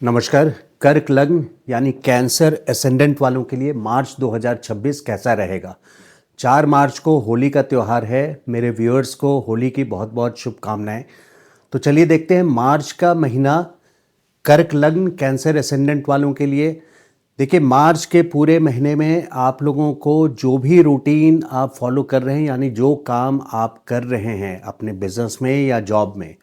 नमस्कार। कर्क लग्न यानी कैंसर एसेंडेंट वालों के लिए मार्च 2026 कैसा रहेगा। 4 मार्च को होली का त्यौहार है। मेरे व्यूअर्स को होली की बहुत बहुत शुभकामनाएं। तो चलिए देखते हैं मार्च का महीना कर्क लग्न कैंसर एसेंडेंट वालों के लिए। देखिए, मार्च के पूरे महीने में आप लोगों को जो भी रूटीन आप फॉलो कर रहे हैं, यानी जो काम आप कर रहे हैं अपने बिजनेस में या जॉब में,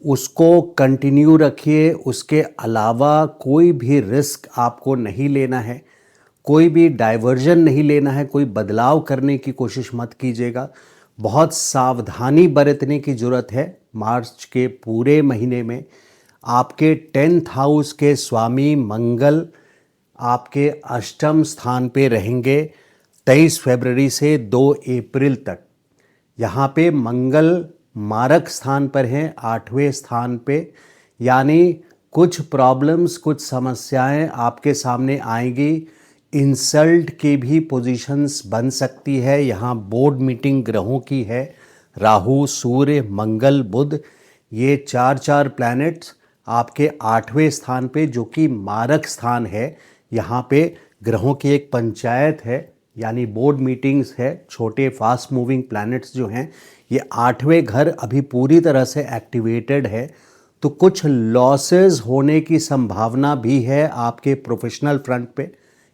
उसको कंटिन्यू रखिए। उसके अलावा कोई भी रिस्क आपको नहीं लेना है, कोई भी डाइवर्जन नहीं लेना है, कोई बदलाव करने की कोशिश मत कीजिएगा। बहुत सावधानी बरतने की ज़रूरत है। मार्च के पूरे महीने में आपके 10th हाउस के स्वामी मंगल आपके अष्टम स्थान पे रहेंगे 23 फरवरी से 2 अप्रैल तक। यहाँ पे मंगल मारक स्थान पर हैं, 8वें स्थान पे। यानी कुछ प्रॉब्लम्स, कुछ समस्याएं आपके सामने आएंगी। इंसल्ट की भी पोजीशंस बन सकती है। यहाँ बोर्ड मीटिंग ग्रहों की है। राहु, सूर्य, मंगल, बुध, ये चार प्लैनेट्स आपके 8वें स्थान पे, जो कि मारक स्थान है। यहाँ पे ग्रहों की एक पंचायत है, यानी बोर्ड मीटिंग्स है। छोटे फास्ट मूविंग प्लैनेट्स जो हैं, ये 8वें घर अभी पूरी तरह से एक्टिवेटेड है। तो कुछ लॉसेस होने की संभावना भी है आपके प्रोफेशनल फ्रंट पे,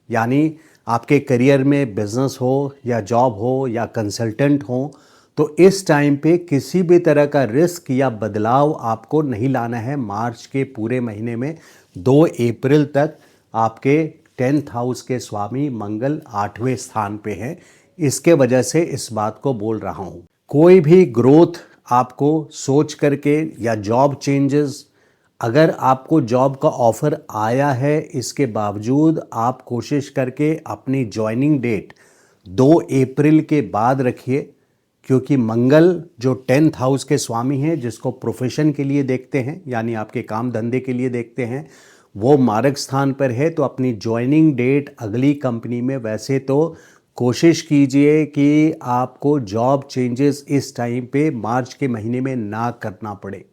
यानी आपके करियर में बिजनेस हो या जॉब हो या कंसल्टेंट हो। तो इस टाइम पे किसी भी तरह का रिस्क या बदलाव आपको नहीं लाना है। मार्च के पूरे महीने में 2 अप्रैल तक आपके 10th हाउस के स्वामी मंगल 8वें स्थान पे हैं। इसके वजह से इस बात को बोल रहा हूँ। कोई भी ग्रोथ आपको सोच करके या जॉब चेंजेस, अगर आपको जॉब का ऑफर आया है, इसके बावजूद आप कोशिश करके अपनी ज्वाइनिंग डेट 2 अप्रैल के बाद रखिए। क्योंकि मंगल जो 10th हाउस के स्वामी हैं, जिसको प्रोफेशन के लिए देखते हैं, यानी आपके काम धंधे के लिए देखते हैं, वो मारक स्थान पर है। तो अपनी ज्वाइनिंग डेट अगली कंपनी में वैसे तो कोशिश कीजिए कि आपको जॉब चेंजेस इस टाइम पे मार्च के महीने में ना करना पड़े।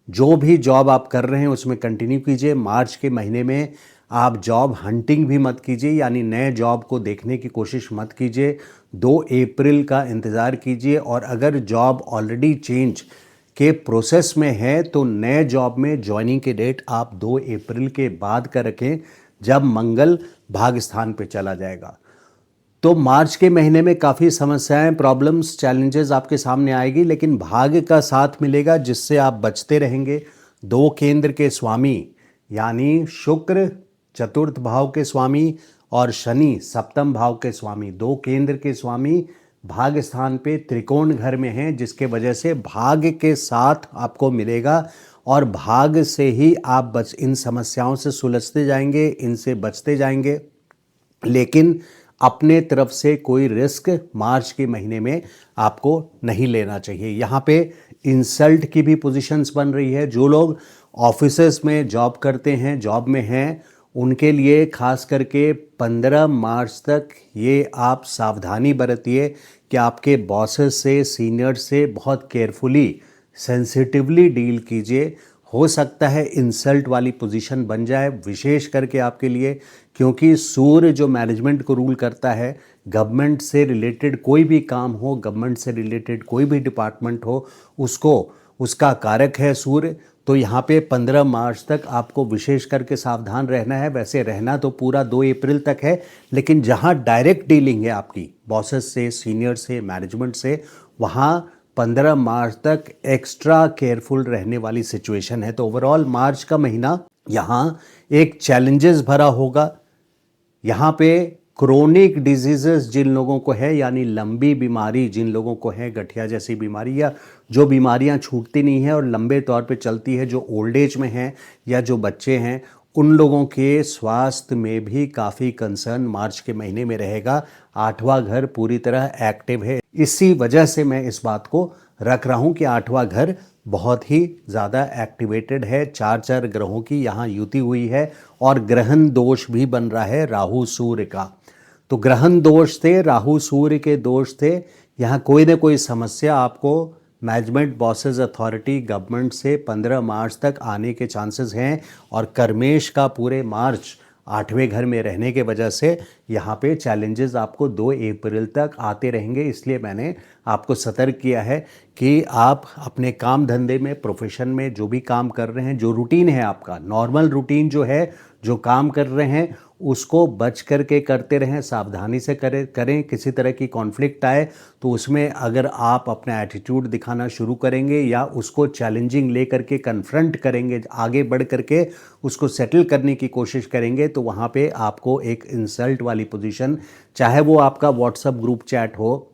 जो भी जॉब आप कर रहे हैं उसमें कंटिन्यू कीजिए। मार्च के महीने में आप जॉब हंटिंग भी मत कीजिए, यानी नए जॉब को देखने की कोशिश मत कीजिए। 2 अप्रैल का इंतज़ार कीजिए। और अगर जॉब ऑलरेडी चेंज के प्रोसेस में है तो नए जॉब में ज्वाइनिंग की डेट आप 2 अप्रैल के बाद का रखें, जब मंगल भाग स्थान पे चला जाएगा। तो मार्च के महीने में काफ़ी समस्याएं, प्रॉब्लम्स, चैलेंजेस आपके सामने आएगी, लेकिन भाग्य का साथ मिलेगा जिससे आप बचते रहेंगे। 2 केंद्र के स्वामी यानी शुक्र चतुर्थ भाव के स्वामी और शनि सप्तम भाव के स्वामी, 2 केंद्र के स्वामी भाग्य स्थान पे त्रिकोण घर में हैं, जिसके वजह से भाग्य के साथ आपको मिलेगा। और भाग्य से ही आप इन समस्याओं से सुलझते जाएंगे, इनसे बचते जाएंगे। लेकिन अपने तरफ से कोई रिस्क मार्च के महीने में आपको नहीं लेना चाहिए। यहाँ पे इंसल्ट की भी पोजीशंस बन रही है। जो लोग ऑफिसेस में जॉब करते हैं, जॉब में हैं, उनके लिए खास करके 15 मार्च तक ये आप सावधानी बरतिए कि आपके बॉसेस से, सीनियर से बहुत केयरफुली, सेंसिटिवली डील कीजिए। हो सकता है इंसल्ट वाली पोजीशन बन जाए, विशेष करके आपके लिए, क्योंकि सूर्य जो मैनेजमेंट को रूल करता है, गवर्नमेंट से रिलेटेड कोई भी काम हो, गवर्नमेंट से रिलेटेड कोई भी डिपार्टमेंट हो, उसको उसका कारक है सूर्य। तो यहाँ पे 15 मार्च तक आपको विशेष करके सावधान रहना है। वैसे रहना तो पूरा 2 अप्रैल तक है, लेकिन जहाँ डायरेक्ट डीलिंग है आपकी बॉसेस से, सीनियर से, मैनेजमेंट से, वहाँ 15 मार्च तक एक्स्ट्रा केयरफुल रहने वाली सिचुएशन है। तो ओवरऑल मार्च का महीना यहाँ एक चैलेंजेस भरा होगा। यहाँ पे क्रोनिक डिजीजेस जिन लोगों को है, यानी लंबी बीमारी जिन लोगों को है, गठिया जैसी बीमारी या जो बीमारियाँ छूटती नहीं है और लंबे तौर पे चलती है, जो ओल्ड एज में हैं या जो बच्चे हैं, उन लोगों के स्वास्थ्य में भी काफ़ी कंसर्न मार्च के महीने में रहेगा। 8वां घर पूरी तरह एक्टिव है। इसी वजह से मैं इस बात को रख रहा हूँ कि 8वां घर बहुत ही ज़्यादा एक्टिवेटेड है। 4 ग्रहों की यहाँ युति हुई है और ग्रहण दोष भी बन रहा है राहु सूर्य का। तो ग्रहण दोष थे, राहु सूर्य के दोष थे। यहाँ कोई ना कोई समस्या आपको मैनेजमेंट बॉसेस अथॉरिटी गवर्नमेंट से 15 मार्च तक आने के चांसेस हैं, और कर्मेश का पूरे मार्च 8वें घर में रहने के वजह से यहाँ पे चैलेंजेस आपको 2 अप्रैल तक आते रहेंगे। इसलिए मैंने आपको सतर्क किया है कि आप अपने काम धंधे में, प्रोफेशन में जो भी काम कर रहे हैं, जो रूटीन है आपका, नॉर्मल रूटीन जो है, जो काम कर रहे हैं उसको बच करके करते रहें, सावधानी से करें। किसी तरह की कॉन्फ्लिक्ट आए तो उसमें अगर आप अपना एटीट्यूड दिखाना शुरू करेंगे या उसको चैलेंजिंग ले करके कन्फ्रंट करेंगे, आगे बढ़ करके उसको सेटल करने की कोशिश करेंगे, तो वहाँ पे आपको एक इंसल्ट वाली पोजीशन, चाहे वो आपका व्हाट्सएप ग्रुप चैट हो,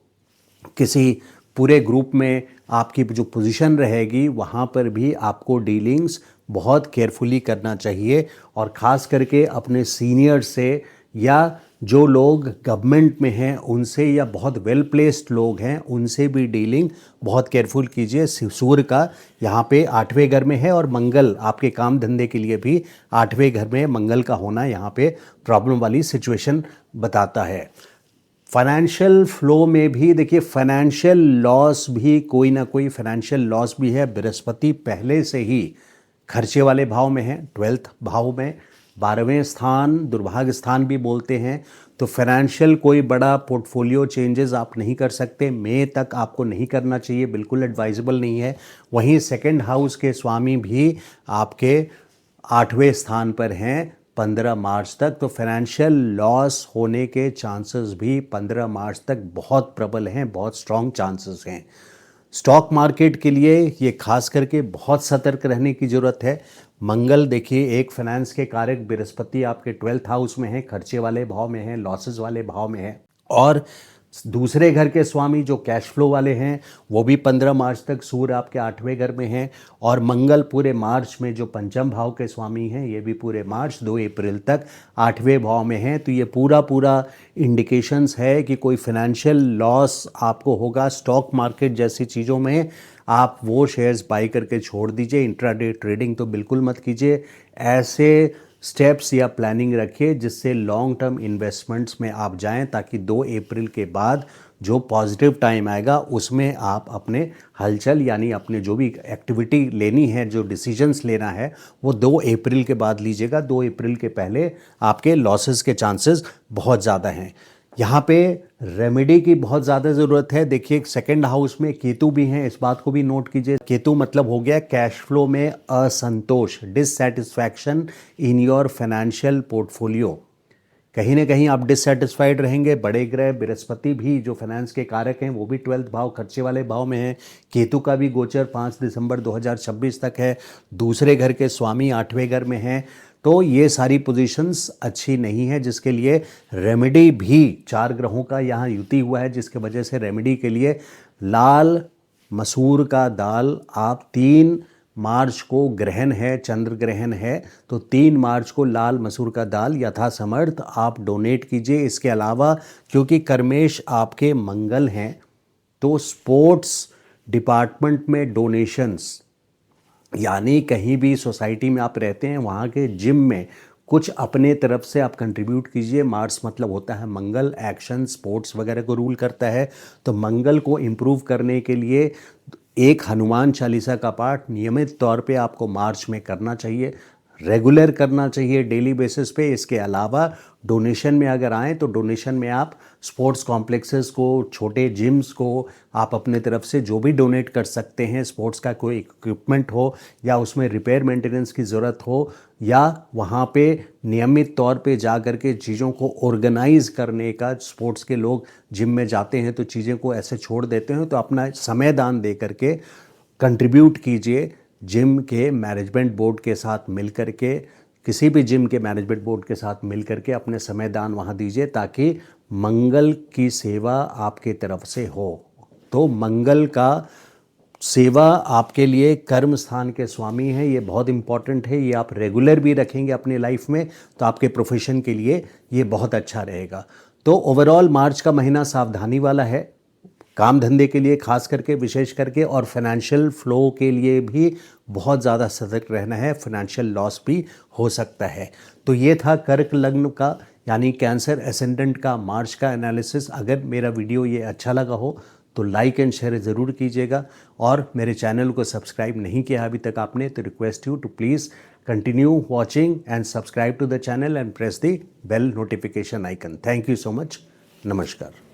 किसी पूरे ग्रुप में आपकी जो पोजीशन रहेगी वहाँ पर भी आपको डीलिंग्स बहुत केयरफुली करना चाहिए। और ख़ास करके अपने सीनियर से या जो लोग गवर्नमेंट में हैं उनसे, या बहुत वेल प्लेस्ड लोग हैं उनसे भी डीलिंग बहुत केयरफुल कीजिए। सूर्य का यहाँ पे 8वें घर में है, और मंगल आपके काम धंधे के लिए भी 8वें घर में मंगल का होना यहाँ पे प्रॉब्लम वाली सिचुएशन बताता है। फाइनेंशियल फ्लो में भी देखिए, फाइनेंशियल लॉस भी, कोई ना कोई फाइनेंशियल लॉस भी है। बृहस्पति पहले से ही खर्चे वाले भाव में है, 12th भाव में, 12वें स्थान दुर्भाग्य स्थान भी बोलते हैं। तो फाइनेंशियल कोई बड़ा पोर्टफोलियो चेंजेस आप नहीं कर सकते, मई तक आपको नहीं करना चाहिए, बिल्कुल एडवाइजेबल नहीं है। वहीं सेकंड हाउस के स्वामी भी आपके 8वें स्थान पर हैं 15 मार्च तक, तो फाइनेंशियल लॉस होने के चांसेस भी 15 मार्च तक बहुत प्रबल हैं, बहुत स्ट्रॉन्ग चांसेस हैं। स्टॉक मार्केट के लिए ये खास करके बहुत सतर्क रहने की ज़रूरत है। मंगल देखिए, एक फाइनेंस के कारक बृहस्पति आपके 12th हाउस में है, खर्चे वाले भाव में है, लॉसेस वाले भाव में है, और दूसरे घर के स्वामी जो कैश फ्लो वाले हैं वो भी 15 मार्च तक सूर्य आपके 8वें घर में हैं, और मंगल पूरे मार्च में जो पंचम भाव के स्वामी हैं ये भी पूरे मार्च 2 अप्रैल तक 8वें भाव में हैं। तो ये पूरा इंडिकेशंस है कि कोई फाइनेंशियल लॉस आपको होगा। स्टॉक मार्केट जैसी चीज़ों में आप वो शेयर्स बाई करके छोड़ दीजिए, इंट्राडे ट्रेडिंग तो बिल्कुल मत कीजिए। ऐसे स्टेप्स या प्लानिंग रखिए जिससे लॉन्ग टर्म इन्वेस्टमेंट्स में आप जाएं, ताकि 2 अप्रैल के बाद जो पॉजिटिव टाइम आएगा उसमें आप अपने हलचल, यानी अपने जो भी एक्टिविटी लेनी है, जो डिसीजंस लेना है, वो 2 अप्रैल के बाद लीजिएगा। 2 अप्रैल के पहले आपके लॉसेस के चांसेस बहुत ज़्यादा हैं। यहाँ पे रेमेडी की बहुत ज़्यादा ज़रूरत है। देखिए, सेकंड हाउस में केतु भी हैं, इस बात को भी नोट कीजिए। केतु मतलब हो गया कैश फ्लो में असंतोष, dissatisfaction in your financial portfolio. कहीं ना कहीं आप डिससेटिस्फाइड रहेंगे। बड़े ग्रह बृहस्पति भी जो फाइनेंस के कारक हैं वो भी 12th भाव, खर्चे वाले भाव में है। केतु का भी गोचर 5 दिसंबर 2026 तक है। दूसरे घर के स्वामी 8वें घर में हैं। तो ये सारी पोजीशंस अच्छी नहीं है, जिसके लिए रेमेडी भी 4 ग्रहों का यहाँ युति हुआ है, जिसके वजह से रेमेडी के लिए लाल मसूर का दाल आप 3 मार्च को ग्रहण है, चंद्र ग्रहण है, तो 3 मार्च को लाल मसूर का दाल यथासमर्थ आप डोनेट कीजिए। इसके अलावा क्योंकि कर्मेश आपके मंगल हैं, तो स्पोर्ट्स डिपार्टमेंट में डोनेशंस, यानी कहीं भी सोसाइटी में आप रहते हैं वहाँ के जिम में कुछ अपने तरफ से आप कंट्रीब्यूट कीजिए। मार्स मतलब होता है मंगल, एक्शन, स्पोर्ट्स वगैरह को रूल करता है। तो मंगल को इम्प्रूव करने के लिए एक हनुमान चालीसा का पाठ नियमित तौर पे आपको मार्च में करना चाहिए, रेगुलर करना चाहिए, डेली बेसिस पे। इसके अलावा डोनेशन में अगर आएँ तो डोनेशन में आप स्पोर्ट्स कॉम्प्लेक्सेस को, छोटे जिम्स को आप अपने तरफ से जो भी डोनेट कर सकते हैं, स्पोर्ट्स का कोई इक्विपमेंट हो या उसमें रिपेयर मेंटेनेंस की ज़रूरत हो, या वहाँ पे नियमित तौर पे जा कर के चीज़ों को ऑर्गेनाइज करने का, स्पोर्ट्स के लोग जिम में जाते हैं तो चीज़ें को ऐसे छोड़ देते हैं, तो अपना समय दान दे करके कंट्रीब्यूट कीजिए। जिम के मैनेजमेंट बोर्ड के साथ मिल कर के, किसी भी जिम के मैनेजमेंट बोर्ड के साथ मिल करके अपने समय दान वहाँ दीजिए, ताकि मंगल की सेवा आपके तरफ से हो। तो मंगल का सेवा आपके लिए कर्म स्थान के स्वामी हैं, ये बहुत इंपॉर्टेंट है। ये आप रेगुलर भी रखेंगे अपने लाइफ में तो आपके प्रोफेशन के लिए ये बहुत अच्छा रहेगा। तो ओवरऑल मार्च का महीना सावधानी वाला है, काम धंधे के लिए खास करके, विशेष करके, और फाइनेंशियल फ्लो के लिए भी बहुत ज़्यादा सतर्क रहना है। फाइनेंशियल लॉस भी हो सकता है। तो ये था कर्क लग्न का यानी कैंसर एसेंडेंट का मार्च का एनालिसिस। अगर मेरा वीडियो ये अच्छा लगा हो तो लाइक एंड शेयर ज़रूर कीजिएगा। और मेरे चैनल को सब्सक्राइब नहीं किया अभी तक आपने तो request you to please continue watching and subscribe to the channel and press the bell notification icon. Thank you so much. नमस्कार।